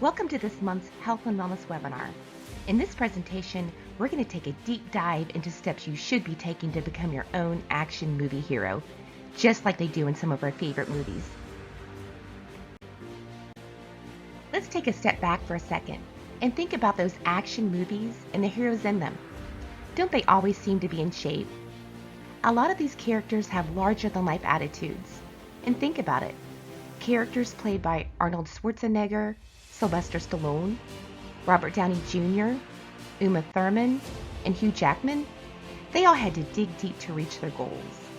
Welcome to this month's Health and Wellness webinar. In this presentation, we're going to take a deep dive into steps you should be taking to become your own action movie hero, just like they do in some of our favorite movies. Let's take a step back for a second and think about those action movies and the heroes in them. Don't they always seem to be in shape? A lot of these characters have larger-than-life attitudes. And think about it. Characters played by Arnold Schwarzenegger, Sylvester Stallone, Robert Downey Jr., Uma Thurman, and Hugh Jackman, they all had to dig deep to reach their goals.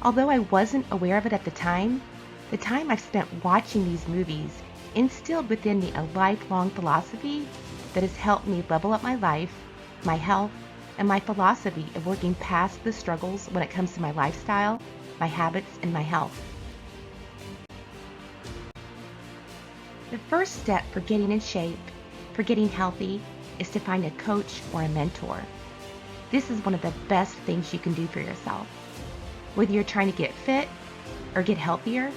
Although I wasn't aware of it at the time I've spent watching these movies instilled within me a lifelong philosophy that has helped me level up my life, my health, and my philosophy of working past the struggles when it comes to my lifestyle, my habits, and my health. The first step for getting in shape, for getting healthy, is to find a coach or a mentor. This is one of the best things you can do for yourself. Whether you're trying to get fit or get healthier,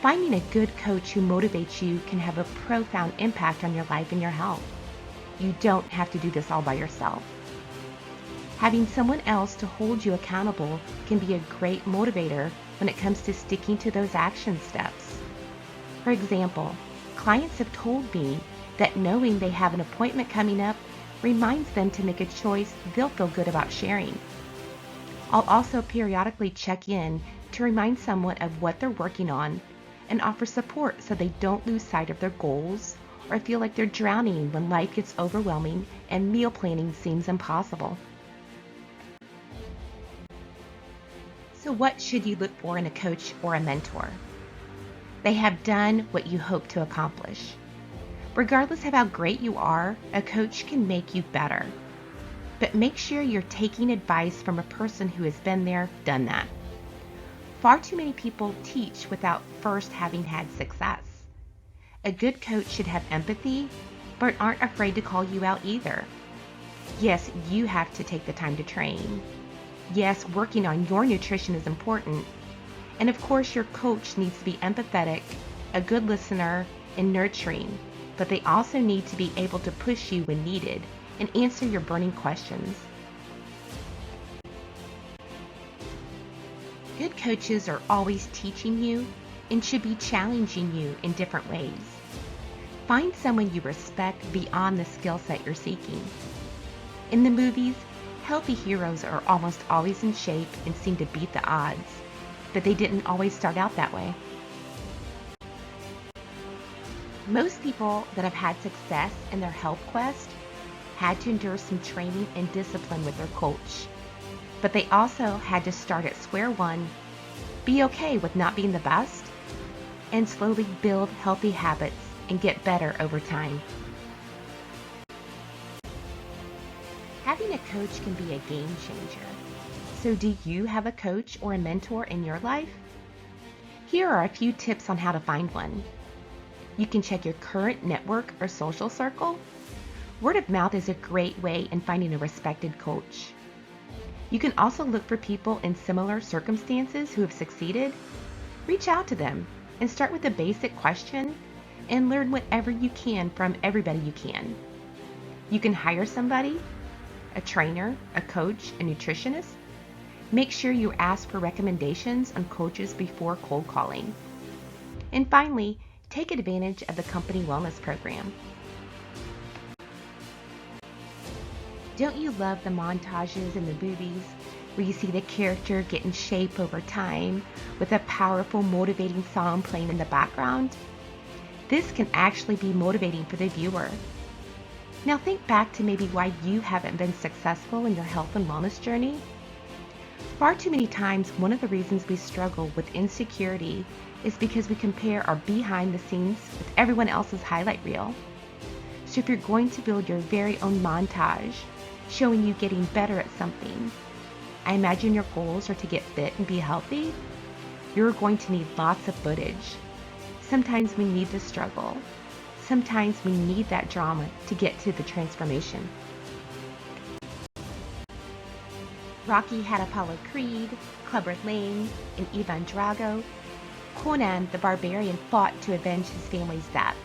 finding a good coach who motivates you can have a profound impact on your life and your health. You don't have to do this all by yourself. Having someone else to hold you accountable can be a great motivator when it comes to sticking to those action steps. For example, clients have told me that knowing they have an appointment coming up reminds them to make a choice they'll feel good about sharing. I'll also periodically check in to remind someone of what they're working on and offer support so they don't lose sight of their goals or feel like they're drowning when life gets overwhelming and meal planning seems impossible. So what should you look for in a coach or a mentor? They have done what you hope to accomplish. Regardless of how great you are, a coach can make you better. But make sure you're taking advice from a person who has been there, done that. Far too many people teach without first having had success. A good coach should have empathy, but aren't afraid to call you out either. Yes, you have to take the time to train. Yes, working on your nutrition is important. And of course, your coach needs to be empathetic, a good listener, and nurturing, but they also need to be able to push you when needed and answer your burning questions. Good coaches are always teaching you and should be challenging you in different ways. Find someone you respect beyond the skill set you're seeking. In the movies, healthy heroes are almost always in shape and seem to beat the odds. But they didn't always start out that way. Most people that have had success in their health quest had to endure some training and discipline with their coach. But they also had to start at square one, be okay with not being the best, and slowly build healthy habits and get better over time. Having a coach can be a game changer. So do you have a coach or a mentor in your life? Here are a few tips on how to find one. You can check your current network or social circle. Word of mouth is a great way in finding a respected coach. You can also look for people in similar circumstances who have succeeded. Reach out to them and start with a basic question and learn whatever you can from everybody you can. You can hire somebody, a trainer, a coach, a nutritionist. Make sure you ask for recommendations on coaches before cold calling. And finally, take advantage of the company wellness program. Don't you love the montages in the movies where you see the character get in shape over time with a powerful, motivating song playing in the background? This can actually be motivating for the viewer. Now think back to maybe why you haven't been successful in your health and wellness journey. Far too many times, one of the reasons we struggle with insecurity is because we compare our behind the scenes with everyone else's highlight reel. So if you're going to build your very own montage showing you getting better at something, I imagine your goals are to get fit and be healthy, you're going to need lots of footage. Sometimes we need the struggle. Sometimes we need that drama to get to the transformation. Rocky had Apollo Creed, Clubber Lang, and Ivan Drago. Conan the Barbarian fought to avenge his family's death.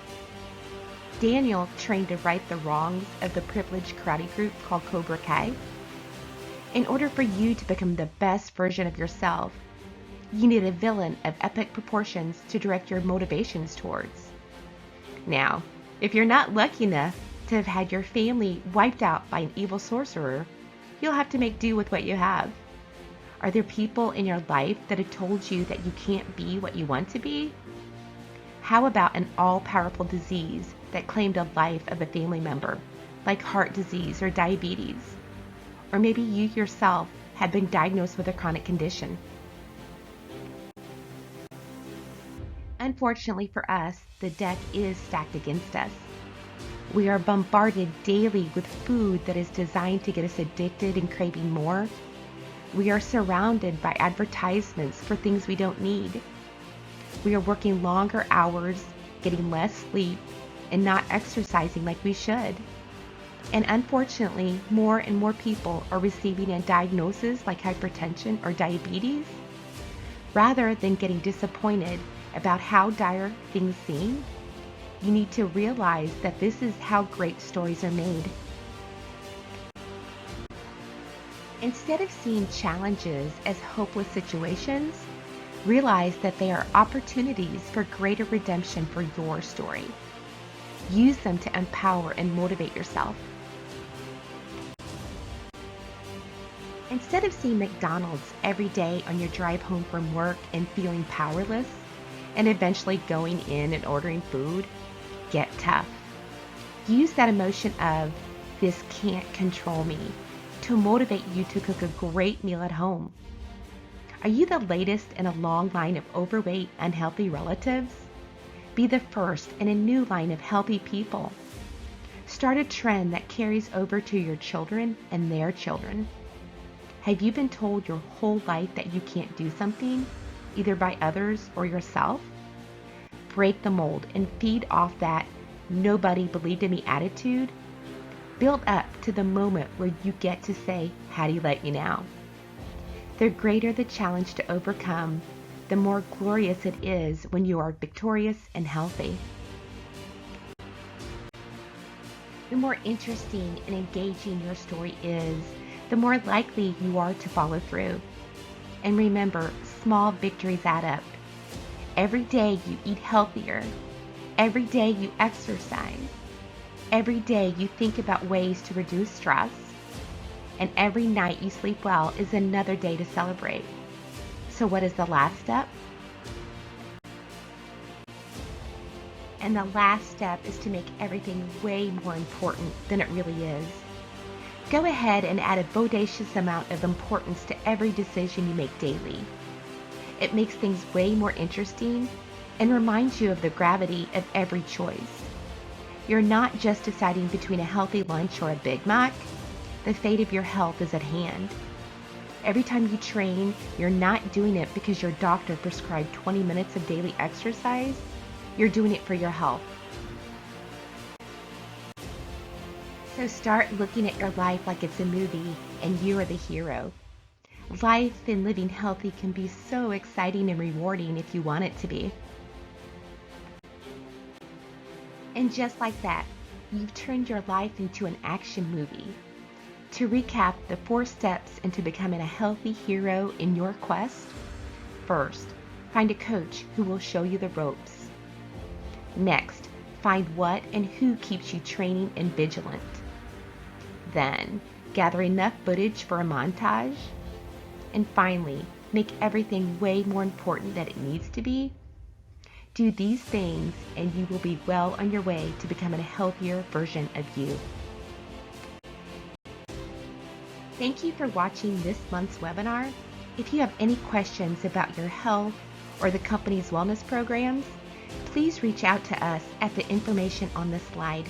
Daniel trained to right the wrongs of the privileged karate group called Cobra Kai. In order for you to become the best version of yourself, you need a villain of epic proportions to direct your motivations towards. Now, if you're not lucky enough to have had your family wiped out by an evil sorcerer, you'll have to make do with what you have. Are there people in your life that have told you that you can't be what you want to be? How about an all-powerful disease that claimed a life of a family member, like heart disease or diabetes? Or maybe you yourself have been diagnosed with a chronic condition. Unfortunately for us, the deck is stacked against us. We are bombarded daily with food that is designed to get us addicted and craving more. We are surrounded by advertisements for things we don't need. We are working longer hours, getting less sleep, and not exercising like we should. And unfortunately, more and more people are receiving a diagnosis like hypertension or diabetes. Rather than getting disappointed about how dire things seem, you need to realize that this is how great stories are made. Instead of seeing challenges as hopeless situations, realize that they are opportunities for greater redemption for your story. Use them to empower and motivate yourself. Instead of seeing McDonald's every day on your drive home from work and feeling powerless, and eventually going in and ordering food, get tough. Use that emotion of, "this can't control me," to motivate you to cook a great meal at home. Are you the latest in a long line of overweight, unhealthy relatives? Be the first in a new line of healthy people. Start a trend that carries over to your children and their children. Have you been told your whole life that you can't do something, either by others or yourself? Break the mold and feed off that "nobody believed in me" attitude. Build up to the moment where you get to say, "how do you like me now?" The greater the challenge to overcome, the more glorious it is when you are victorious and healthy. The more interesting and engaging your story is, the more likely you are to follow through. And remember, small victories add up. Every day you eat healthier. Every day you exercise. Every day you think about ways to reduce stress. And every night you sleep well is another day to celebrate. So what is the last step? And the last step is to make everything way more important than it really is. Go ahead and add a bodacious amount of importance to every decision you make daily. It makes things way more interesting and reminds you of the gravity of every choice. You're not just deciding between a healthy lunch or a Big Mac. The fate of your health is at hand. Every time you train, you're not doing it because your doctor prescribed 20 minutes of daily exercise. You're doing it for your health. So start looking at your life like it's a movie and you are the hero. Life and living healthy can be so exciting and rewarding if you want it to be. And just like that, you've turned your life into an action movie. To recap the 4 steps into becoming a healthy hero in your quest: first, find a coach who will show you the ropes. Next, find what and who keeps you training and vigilant. Then, gather enough footage for a montage. And finally, make everything way more important than it needs to be. Do these things and you will be well on your way to becoming a healthier version of you. Thank you for watching this month's webinar. If you have any questions about your health or the company's wellness programs, please reach out to us at the information on this slide.